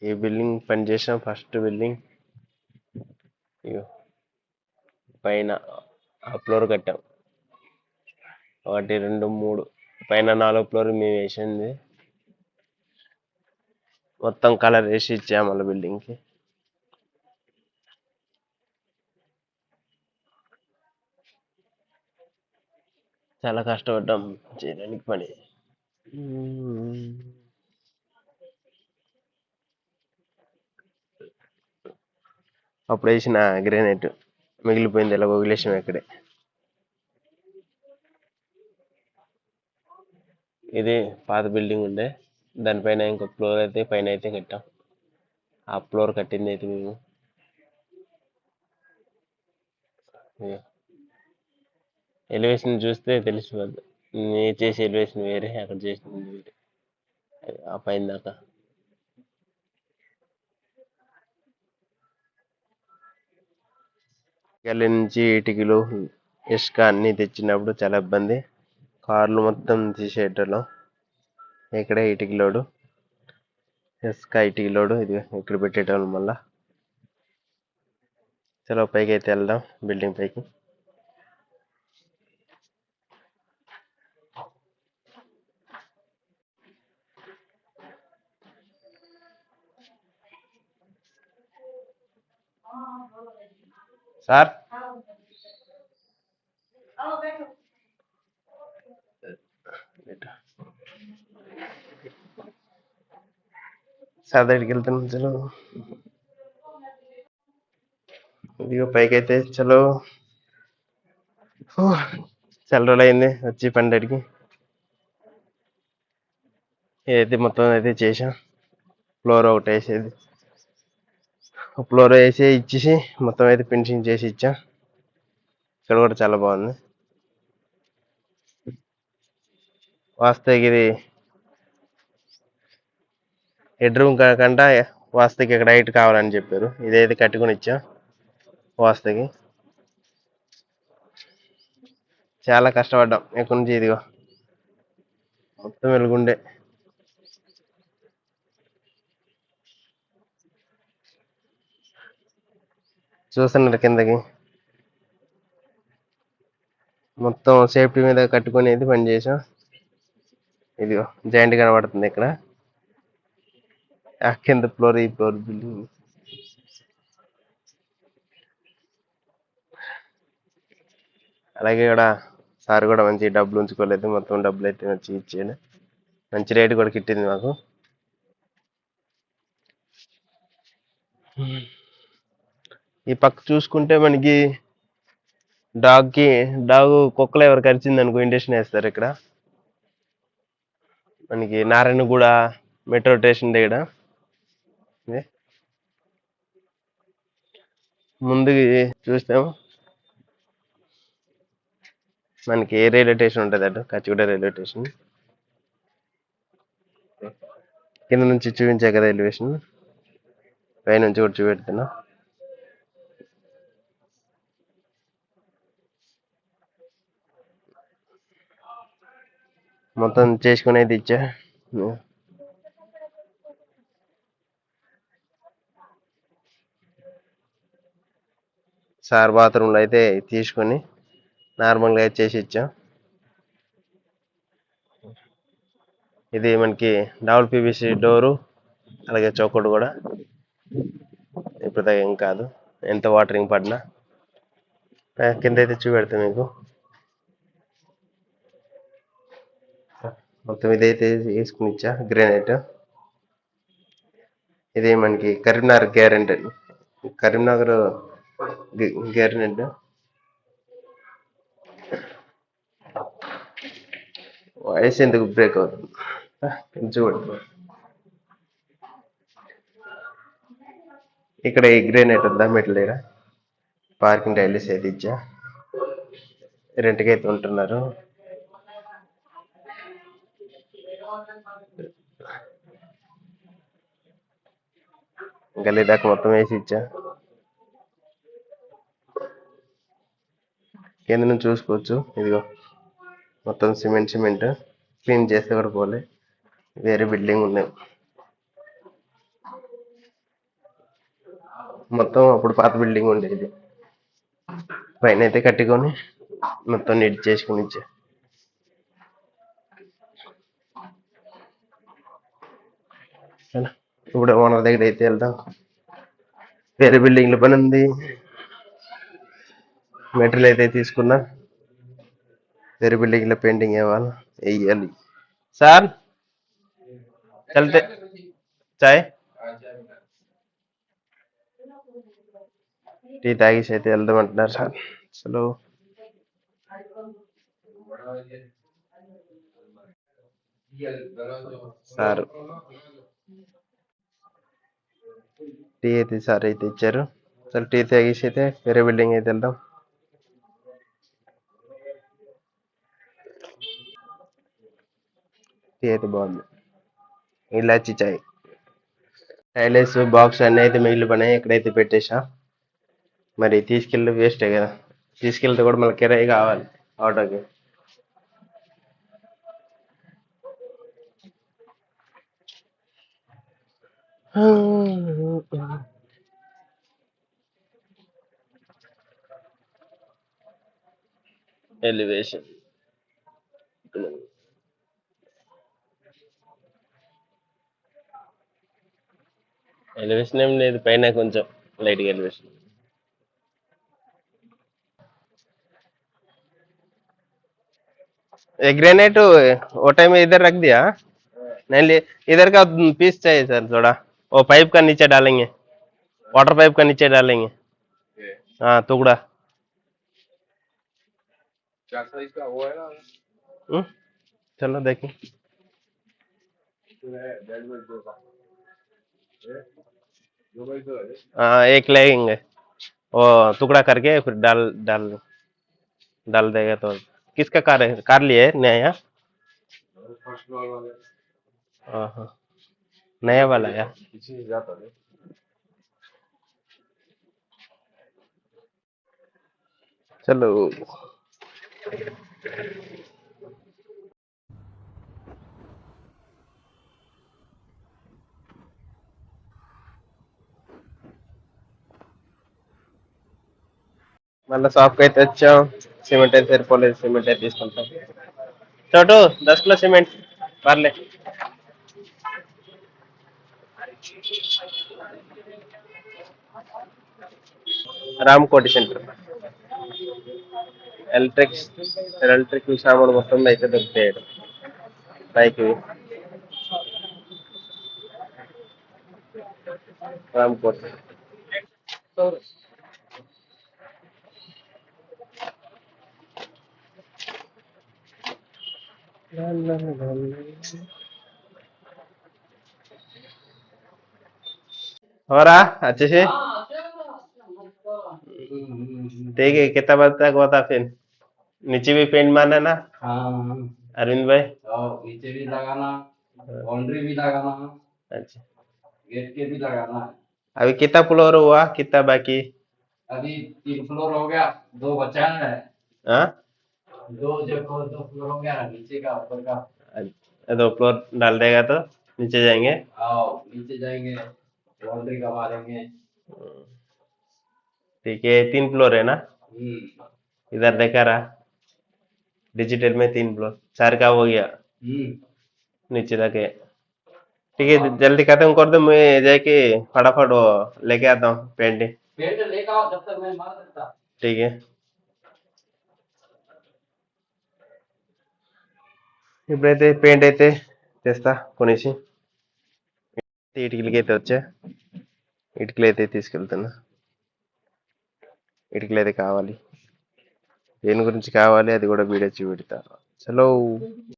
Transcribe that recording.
ఈ బిల్డింగ్ పని చేసాం. ఫస్ట్ బిల్డింగ్ ఇగో పైన ఆ ఫ్లోర్ కట్టాం. 1 2 3 పైన 4 ఫ్లోర్ మేము వేసింది. మొత్తం కలర్ వేసి ఇచ్చాము మళ్ళీ బిల్డింగ్ కి. చాలా కష్టపడ్డాం చేయడానికి పని. అప్పుడు వేసిన గ్రానైట్ మిగిలిపోయింది, ఇలా వదిలేసాం ఇక్కడే. ఇది పాత బిల్డింగ్ ఉండే, దానిపైన ఇంకో ఫ్లోర్ అయితే పైన అయితే కట్టాం. ఆ ఫ్లోర్ కట్టింది అయితే మేము. ఎలివేషన్ చూస్తే తెలిసిపోద్ది. నేను చేసే ఎలివేషన్ వేరే, అక్కడ చేసింది వేరే. ఆ పైన దాకా గల్లీ నుంచి ఇటుకలు ఇసుక అన్ని తెచ్చినప్పుడు చాలా ఇబ్బంది. కార్లు మొత్తం తీసేయటంలో. ఇక్కడే ఇటుక లోడు, ఇసుక ఇటుక లోడు ఇది ఇక్కడ పెట్టేటోళ్ళం. మళ్ళా చలో పైకి అయితే వెళ్దాం, బిల్డింగ్ పైకి. సార్ సార్ దగ్గరికి వెళ్తున్నాం. చలో ఇదిగో పైకి అయితే చలో. చాలా రోజులు అయింది వచ్చి పండడికి. ఏదైతే మొత్తం అయితే చేసాం. ఫ్లోర్ ఒకటి వేసేది, ఫ్లోర్ వేసి ఇచ్చేసి మొత్తం అయితే ఫినిషింగ్ చేసి ఇచ్చాం. ఇక్కడ కూడా చాలా బాగుంది. వాస్తవికి ఇది హెడ్ రూమ్ కాకుండా వాస్తుకి ఇక్కడ హైట్ కావాలని చెప్పారు. ఇదైతే కట్టుకుని ఇచ్చాం వాస్తుకి. చాలా కష్టపడ్డాం. ఇక్కడ నుంచి ఇదిగో మొత్తం వెలుగుండే. చూస్తున్నారు కిందకి మొత్తం సేఫ్టీ మీద కట్టుకొని అయితే పని చేసాం. ఇదిగో జాయింట్ కనబడుతుంది ఇక్కడ. ఆ కింద ఫ్లోర్, ఈ ఫ్లోర్ బిల్డింగ్. అలాగే కూడా సార్ కూడా మంచి డబ్బులు ఉంచుకోలేదు, మొత్తం డబ్బులు అయితే వచ్చి ఇచ్చాడు. మంచి రేటు కూడా కిట్టింది మాకు. ఈ పక్క చూసుకుంటే మనకి డాగ్ కుక్కలు ఎవరు కరిచింది అనుకో ఇంజక్షన్ వేస్తారు ఇక్కడ. మనకి నారాయణగూడ మెట్రో స్టేషన్ దగ్గర. ముందుకి చూస్తాం మనకి ఏ రైల్వే స్టేషన్ ఉంటుంది అటు కచ్చిగూడ రైల్వే స్టేషన్. కింద నుంచి చూపించా కదా ఎలివేషన్, పై నుంచి కూడా చూపెడుతున్నా. మొత్తం చేసుకునేది ఇచ్చా. సార్ బాత్రూంలో అయితే తీసుకొని నార్మల్గా చేసి ఇచ్చాం. ఇది మనకి డబుల్ పీవీసీ డోరు, అలాగే చౌకట్ కూడా. ఇప్పుడు ఏం కాదు, ఎంత వాటరింగ్ పడినా. కింద అయితే చూపెడతా మీకు. మొత్తం ఇదైతే వేసుకుని ఇచ్చా గ్రానైట్. ఇది మనకి Karimnagar guarantee, Karimnagar guarantee. Voice ఎందుకు బ్రేక్ అవుతుంది చూడండి. ఇక్కడ ఈ గ్రానైట్ ఉందా మెట్ల దగ్గర. పార్కింగ్ టైల్స్ అయితే ఇచ్చా, రెంట్కి అయితే ఉంటున్నారు. గల్లీ దాకా మొత్తం వేసి ఇచ్చా. కింద నుంచి చూసుకోవచ్చు, ఇదిగో మొత్తం సిమెంట్ క్లీన్ చేస్తే కూడా పోలే, వేరే బిల్డింగ్ ఉన్నాయి. మొత్తం అప్పుడు పాత బిల్డింగ్ ఉండేది. పైన అయితే కట్టుకొని మొత్తం నీట్ చేసుకుని ఇచ్చే. ఇప్పుడు ఓనర్ దగ్గర అయితే వెళ్దాం. వేరే బిల్డింగ్ల పని ఉంది. మెటీరియల్ అయితే తీసుకున్నా. వేరే బిల్డింగ్లో పెయింటింగ్ వేయాలి. సార్ చల్తే చాయ్ టీ తాగేసి అయితే వెళ్దాం అంటున్నారు సార్. అసలు సార్ టీ అయితే సార్ అయితే ఇచ్చారు. అసలు టీ తాగేసి అయితే వేరే బిల్డింగ్ అయితే వెళ్దాం. టీ అయితే బాగుంది. ఇలాచి చాయ్. టైలెస్ బాక్స్ అన్నీ అయితే మిగిలిపోయినాయి. ఎక్కడైతే పెట్టేసా. మరి తీసుకెళ్ళి వేస్టే కదా. తీసుకెళ్తే కూడా మళ్ళీ కిరాయి కావాలి ఆటోకి. ఎలివేషన్ ఏం లేదు, పైన కొంచెం లైట్గా ఎలివేషన్. ग्रेनेट वो टाइम इधर रख दिया. नहीं इधर का पीस चाहिए सर थोड़ा. वो पाइप का नीचे डालेंगे, वाटर पाइप का नीचे डालेंगे. हाँ टुकड़ा. चलो देखें. हाँ एक लेंगे, वो टुकड़ा करके फिर डाल डाल डाल देगा तो. किसका कार है? कार लिए नया? हाँ नया वाला है. चलो మళ్ళీ షాప్కి అయితే వచ్చాం. సిమెంట్ అయితే సరిపోలేదు, సిమెంట్ అయితే తీసుకుంటాం. చోటు 10 కిలో సిమెంట్ పర్లే. రామకోటి సెంటర్. ఎలక్ట్రిక్ సామాన్ మొత్తం అయితే దొరుకుతాయి బైక్. రామకోటి. और अच्छे से ठीक है. कितना बजे तक होता फिर? नीचे भी पेंट मारना ना अरविंद भाई? नीचे भी लगाना, बाउंड्री भी लगाना. अच्छा, गेट के भी लगाना. अभी कितना फ्लोर हुआ, कितना बाकी? अभी 3 फ्लोर हो गया, 2 बचा है. हाँ 2 फ्लोर हो गया, नीचे का ऊपर का. 2 फ्लोर डाल देगा तो नीचे जाएंगे. नीचे जाएंगे, बाउंड्री का मारेंगे. ठीक है. 3 फ्लोर है ना? इधर देखा रहा डिजिटल में 3 फ्लोर. 4 का हो गया नीचे तक है. ठीक है जल्दी खत्म कर दो, मैं जाके फटाफट वो लेके आता हूँ पेंट लेके आओ जब तक मैं मार सकता. ठीक है. ఇప్పుడైతే పెయింట్ అయితే తెస్తా కొనేసి. ఇటుకలకి అయితే వచ్చా. ఇటుకలు అయితే తీసుకెళ్తున్నా. ఇటుకలు అయితే కావాలి. దేని గురించి కావాలి అది కూడా వీడియో పెడతా. చలో.